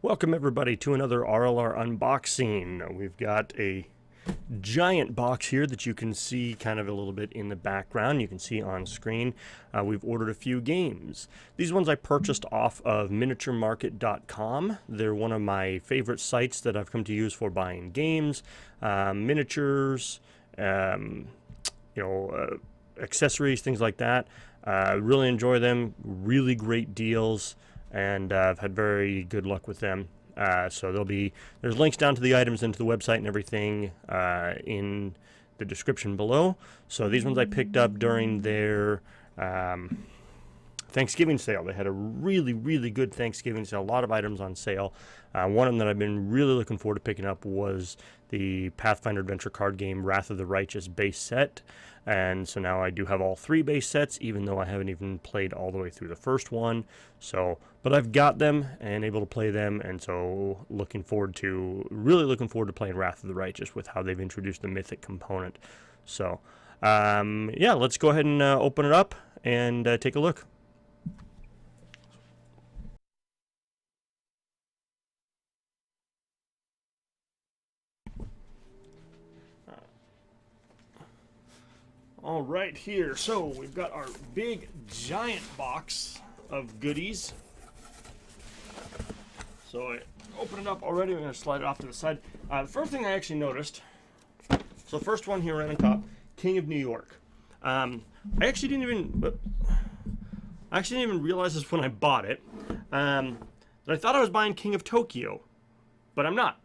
Welcome everybody to another RLR unboxing. We've got a giant box here that you can see kind of a little bit in the background. You can see on screen. We've ordered a few games. These ones I purchased off of miniaturemarket.com. They're one of my favorite sites that I've come to use for buying games, miniatures, accessories, things like that. Really enjoy them. Really great deals. And I've had very good luck with them. So there's links down to the items and to the website and everything in the description below. So these ones I picked up during their Thanksgiving sale. They had a really, really good Thanksgiving sale. A lot of items on sale. One of them that I've been really looking forward to picking up was the Pathfinder adventure card game Wrath of the Righteous base set. And so now I do have all three base sets, even though I haven't even played all the way through the first one. So, but I've got them and able to play them, and so really looking forward to playing Wrath of the Righteous with how they've introduced the mythic component. So, yeah, let's go ahead and open it up and take a look. All right, here. So we've got our big giant box of goodies. So I open it up already. I'm going to slide it off to the side. The first thing I actually noticed. So the first one here right on top, King of New York. I actually didn't even realize this when I bought it. That I thought I was buying King of Tokyo, but I'm not.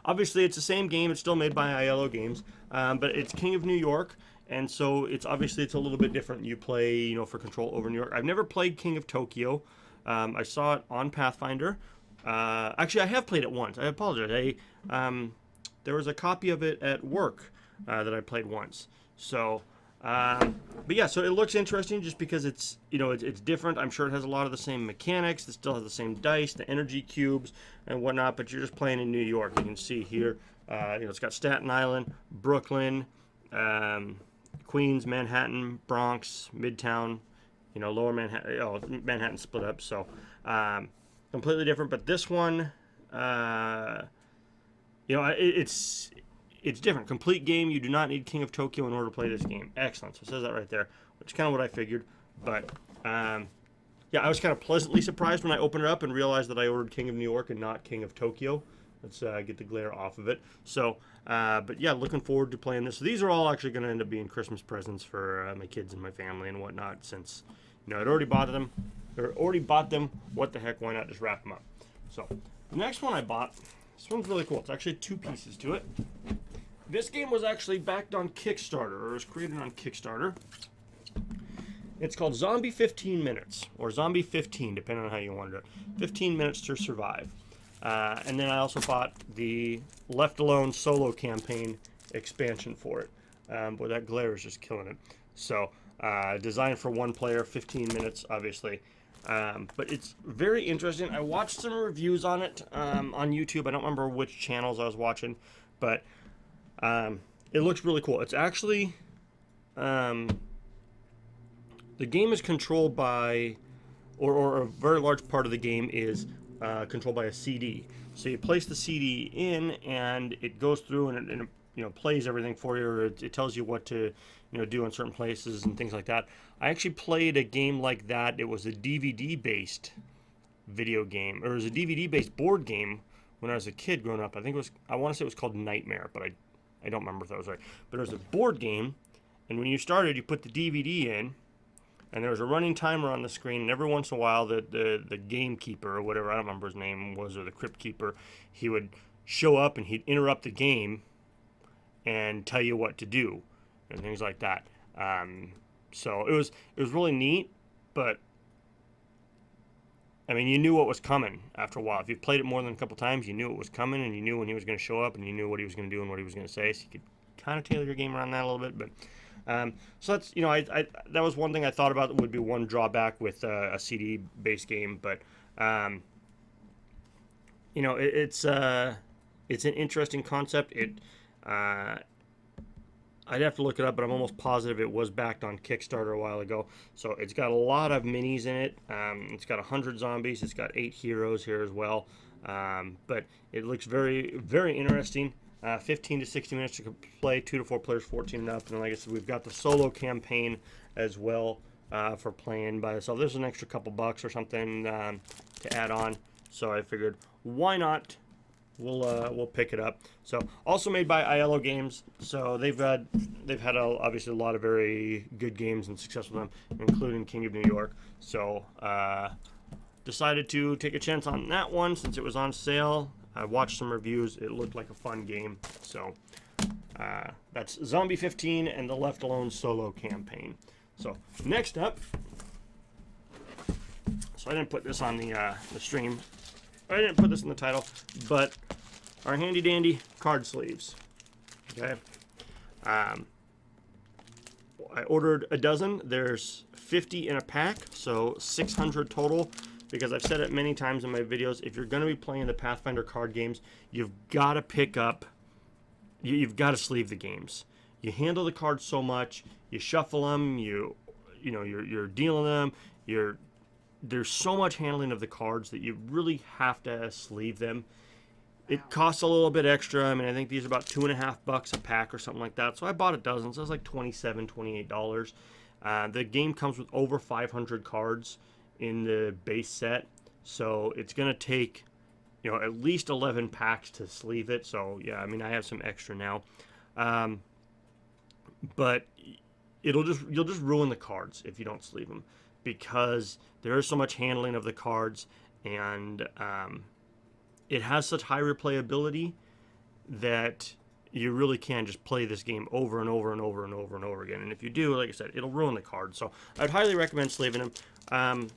Obviously, it's the same game. It's still made by ILO Games, but it's King of New York. And so it's a little bit different. You play, for control over New York. I've never played King of Tokyo. I saw it on Pathfinder. Actually, I have played it once. I apologize. There was a copy of it at work that I played once. So, but yeah, so it looks interesting just because it's different. I'm sure it has a lot of the same mechanics. It still has the same dice, the energy cubes, and whatnot. But you're just playing in New York. You can see here, it's got Staten Island, Brooklyn, Queens, Manhattan, Bronx, Midtown, Lower Manhattan. Manhattan split up, so completely different. But this one, it's different. Complete game. You do not need King of Tokyo in order to play this game. Excellent. So it says that right there, which is kind of what I figured. But yeah, I was kind of pleasantly surprised when I opened it up and realized that I ordered King of New York and not King of Tokyo. Let's get the glare off of it. So, but yeah, looking forward to playing this. So these are all actually going to end up being Christmas presents for my kids and my family and whatnot. Since I'd already bought them, what the heck? Why not just wrap them up? So the next one I bought. This one's really cool. It's actually two pieces to it. This game was actually backed on Kickstarter, or was created on Kickstarter. It's called Zombie 15 Minutes, or Zombie 15, depending on how you want to do it. 15 Minutes to Survive. And then I also bought the Left Alone solo campaign expansion for it. Boy, that glare is just killing it. So, designed for one player, 15 minutes, obviously. But it's very interesting. I watched some reviews on it on YouTube. I don't remember which channels I was watching, but it looks really cool. It's actually, the game is controlled by, or a very large part of the game is controlled by a CD. So you place the CD in, and it goes through and it plays everything for you. Or it tells you what to do in certain places and things like that. I actually played a game like that. It was a DVD-based video game, or it was a DVD-based board game when I was a kid growing up. I want to say it was called Nightmare, but I don't remember if that was right. But it was a board game, and when you started, you put the DVD in. And there was a running timer on the screen, and every once in a while, the gamekeeper or whatever, I don't remember his name was, or the crypt keeper, he would show up and he'd interrupt the game and tell you what to do and things like that. So it was really neat, but I mean, you knew what was coming after a while. If you played it more than a couple times, you knew it was coming, and you knew when he was going to show up, and you knew what he was going to do and what he was going to say. So you could kind of tailor your game around that a little bit, but. So that's, that was one thing I thought about that would be one drawback with a CD-based game, but, it's an interesting concept. I'd have to look it up, but I'm almost positive it was backed on Kickstarter a while ago. So it's got a lot of minis in it. It's got 100 zombies. It's got 8 heroes here as well. But it looks very, very interesting. 15 to 60 minutes to play, 2 to 4 players, 14 and up. And like I said, we've got the solo campaign as well for playing by yourself. There's an extra couple bucks or something to add on. So I figured, why not? We'll pick it up. So also made by ILO Games. So they've had obviously a lot of very good games and success with them, including King of New York. So decided to take a chance on that one since it was on sale. I watched some reviews. It looked like a fun game. So that's Zombie 15 and the Left Alone solo campaign. So next up, so I didn't put this on the stream. I didn't put this in the title, but our handy dandy card sleeves. Okay. I ordered a dozen. There's 50 in a pack, so 600 total. Because I've said it many times in my videos, if you're going to be playing the Pathfinder card games, you've got to pick up, you've got to sleeve the games. You handle the cards so much, you shuffle them, you're dealing them, there's so much handling of the cards that you really have to sleeve them. It costs a little bit extra. I mean, I think these are about $2.50 a pack or something like that. So I bought a dozen, so it's like $27, $28. The game comes with over 500 cards in the base set, so it's going to take, at least 11 packs to sleeve it. So yeah, I mean, I have some extra now. But you'll just ruin the cards if you don't sleeve them, because there is so much handling of the cards, and it has such high replayability that you really can just play this game over and over and over and over and over again. And if you do, like I said, it'll ruin the cards. So I'd highly recommend sleeving them.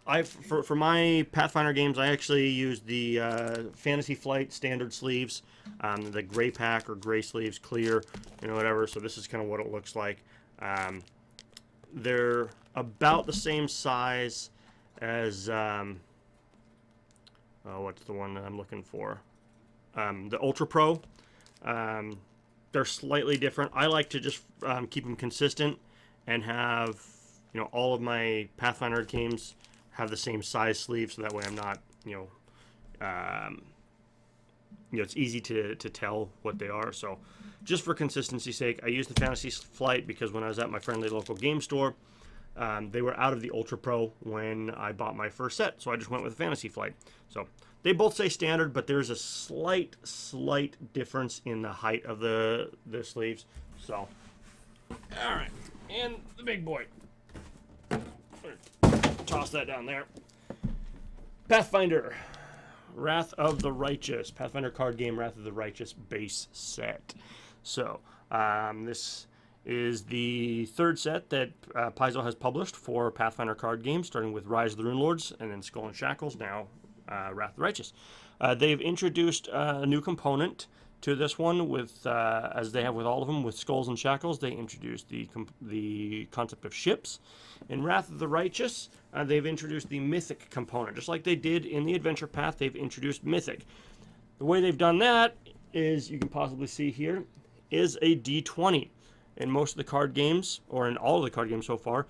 For my Pathfinder games, I actually use the Fantasy Flight standard sleeves, the gray pack or gray sleeves, clear, whatever. So this is kind of what it looks like. They're about the same size as what's the one that I'm looking for? The Ultra Pro. They're slightly different. I like to just keep them consistent and have all of my Pathfinder games have the same size sleeve, so that way I'm not it's easy to tell what they are. So just for consistency's sake, I use the Fantasy Flight because when I was at my friendly local game store, they were out of the Ultra Pro when I bought my first set, so I just went with the Fantasy Flight. So they both say standard, but there's a slight difference in the height of the sleeves. So, all right, and the big boy. Toss that down there. Pathfinder, Wrath of the Righteous. Pathfinder card game, Wrath of the Righteous base set. So, this is the third set that Paizo has published for Pathfinder card games, starting with Rise of the Runelords and then Skull and Shackles, now Wrath of the Righteous. They've introduced a new component to this one, with as they have with all of them, with Skulls and Shackles. They introduced the concept of ships. In Wrath of the Righteous, they've introduced the mythic component. Just like they did in the Adventure Path, they've introduced mythic. The way they've done that is, you can possibly see here, is a D20. In most of the card games, or in all of the card games so far,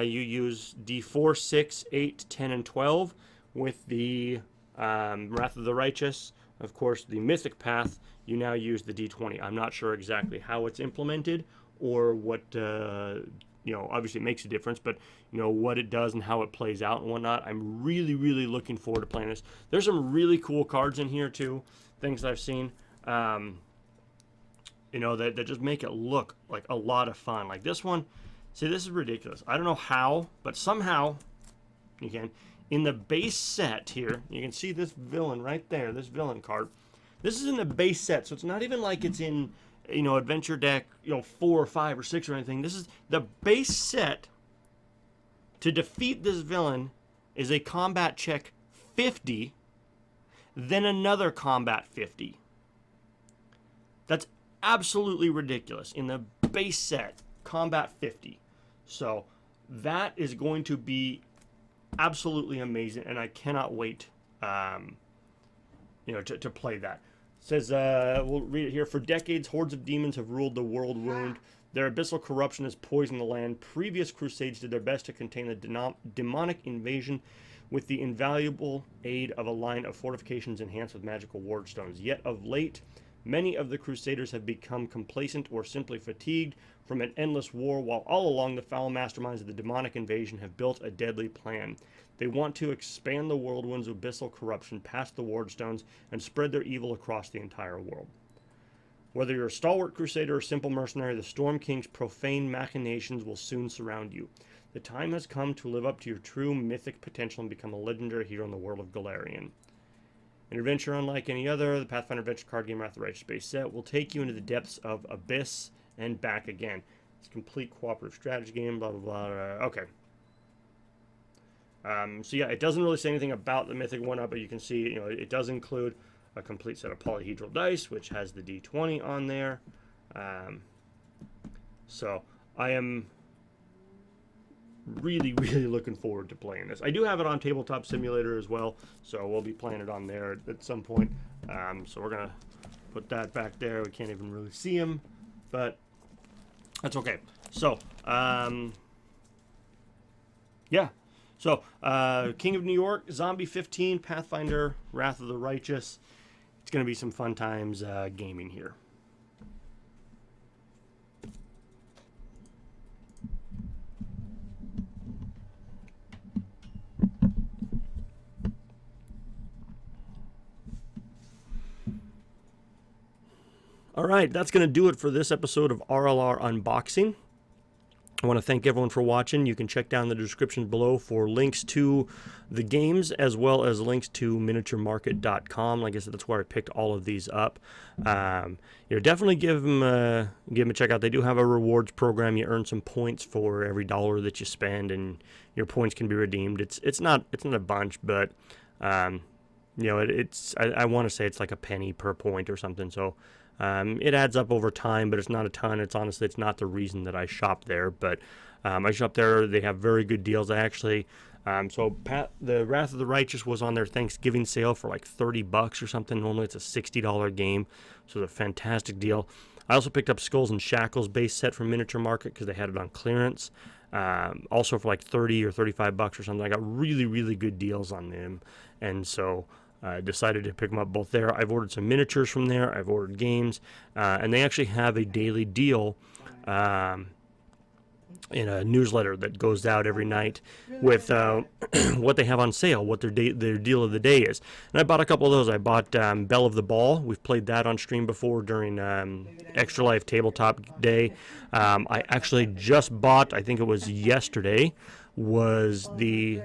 you use D4, 6, 8, 10, and 12. With the Wrath of the Righteous, of course, the Mythic Path, you now use the D20. I'm not sure exactly how it's implemented or what, obviously it makes a difference, but, what it does and how it plays out and whatnot. I'm really, really looking forward to playing this. There's some really cool cards in here, too, things that I've seen, that just make it look like a lot of fun. Like this one, see, this is ridiculous. I don't know how, but somehow you can. In the base set here, you can see this villain right there, this villain card. This is in the base set, so it's not even like it's in, Adventure Deck, 4 or 5 or 6 or anything. This is the base set. To defeat this villain is a combat check 50, then another combat 50. That's absolutely ridiculous. In the base set, combat 50. So that is going to be absolutely amazing, and I cannot wait to play that. It says, we'll read it here. For decades, hordes of demons have ruled the world wound. Their abyssal corruption has poisoned the land. Previous crusades did their best to contain the demonic invasion with the invaluable aid of a line of fortifications enhanced with magical ward stones. Yet of late, many of the Crusaders have become complacent or simply fatigued from an endless war, while all along the foul masterminds of the demonic invasion have built a deadly plan. They want to expand the whirlwind's abyssal corruption past the ward stones and spread their evil across the entire world. Whether you're a stalwart crusader or simple mercenary, the Storm King's profane machinations will soon surround you. The time has come to live up to your true mythic potential and become a legendary hero in the world of Galarian. An adventure unlike any other, the Pathfinder adventure card game Wrath of the Righteous base set will take you into the depths of Abyss and back again. It's a complete cooperative strategy game, blah, blah, blah. Okay. So yeah, it doesn't really say anything about the Mythic 1-Up, but you can see, it does include a complete set of polyhedral dice, which has the D20 on there. So I am really, really looking forward to playing this. I do have it on Tabletop Simulator as well, so we'll be playing it on there at some point. So we're going to put that back there. We can't even really see him, but that's okay. So, yeah. So, King of New York, Zombie 15, Pathfinder, Wrath of the Righteous. It's going to be some fun times gaming here. All right, that's going to do it for this episode of RLR Unboxing. I want to thank everyone for watching. You can check down the description below for links to the games as well as links to miniaturemarket.com. Like I said, that's where I picked all of these up. Definitely give them a check out. They do have a rewards program. You earn some points for every dollar that you spend, and your points can be redeemed. It's not a bunch, but I want to say it's like a penny per point or something. So. It adds up over time, but it's not a ton. It's not the reason that I shop there, but I shop there. They have very good deals. I actually, the Wrath of the Righteous was on their Thanksgiving sale for like $30 or something. Normally it's a $60 game, so it's a fantastic deal. I also picked up Skulls and Shackles base set from Miniature Market because they had it on clearance. Also for like $30 or $35 or something. I got really, really good deals on them, and so I decided to pick them up both there. I've ordered some miniatures from there. I've ordered games. And they actually have a daily deal in a newsletter that goes out every night with what they have on sale, what their deal of the day is. And I bought a couple of those. I bought Belle of the Ball. We've played that on stream before during Extra Life Tabletop Day. I actually just bought, I think it was yesterday, was the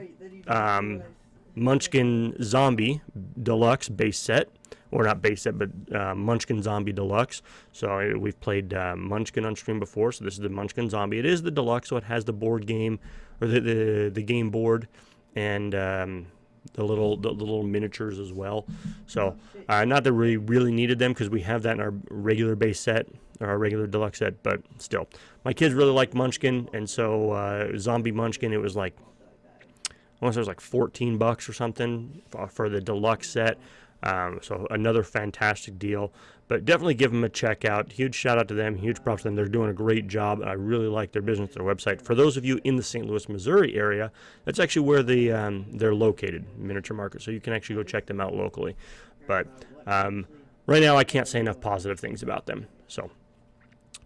Munchkin Zombie Deluxe base set, or not base set, but Munchkin Zombie Deluxe. So we've played Munchkin on stream before, so this is the Munchkin Zombie. It is the Deluxe, so it has the board game, or the game board, and the little miniatures as well. So not that we really needed them because we have that in our regular base set, or our regular Deluxe set, but still. My kids really like Munchkin, and so Zombie Munchkin, it was like, I want to say it was like $14 or something for the deluxe set. So another fantastic deal. But definitely give them a check out. Huge shout out to them. Huge props to them. They're doing a great job. I really like their business, their website. For those of you in the St. Louis, Missouri area, that's actually where they're located, Miniature Market. So you can actually go check them out locally. But right now I can't say enough positive things about them. So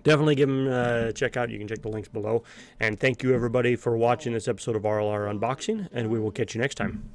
definitely give them a check out. You can check the links below. And thank you, everybody, for watching this episode of RLR Unboxing, and we will catch you next time.